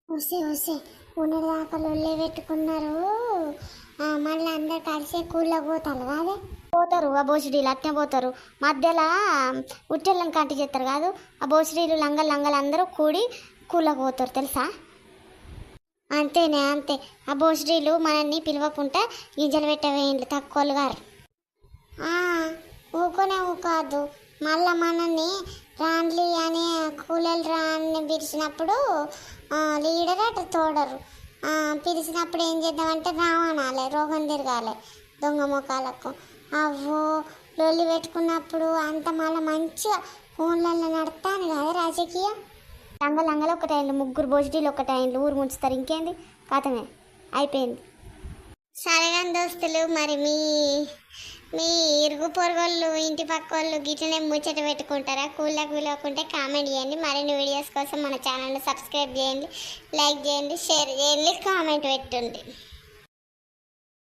వస్తే వస్తే ఉన్నది దాకా లొల్లే పెట్టుకున్నారు. మళ్ళీ అందరు కలిసి కూల్లో పోతారు కాదే. పోతారు ఆ బోసిడీలు అట్నే పోతారు. మధ్యలో ఉట్టెళ్ళని కంటి చేస్తారు కాదు, ఆ బోసిడీలు లంగలు లంగలు అందరూ కూడి కూలకు పోతారు తెలుసా. అంతేనే అంతే. ఆ బోసిడీలు మనల్ని పిలవకుండా గింజలు పెట్టవేయండి తక్కువలు గారు. ఊకొనే ఊకాదు. మళ్ళా మనల్ని రాన్లి అని కూలీలు రాని పిలిచినప్పుడు లీడర్ అటు తోడరు. పిలిచినప్పుడు ఏం చేద్దామంటే రావనాలి, రోగం తిరగాలి దొంగ ముఖాలకు. అవ్వో లొల్లి పెట్టుకున్నప్పుడు అంత మళ్ళీ మంచిగా ఫోన్లలో నడతాను కదా రాజకీయం. లంగలు ఒక టైంలు, ముగ్గురు బోసిటీలు ఒక టైంలు ఊరు ముంచుతారు. ఇంకేంది కథమే అయిపోయింది. సరేగాని దోస్తులు, మరి మీ మీ ఇరుగు పొరుగుళ్ళు ఇంటి పక్క వాళ్ళు గిట్లనే ముచ్చట పెట్టుకుంటారా? కూలకు విలువకుంటే కామెంట్ చేయండి. మరిన్ని వీడియోస్ కోసం మన ఛానల్ని సబ్స్క్రైబ్ చేయండి, లైక్ చేయండి, షేర్ చేయండి, కామెంట్ పెట్టండి.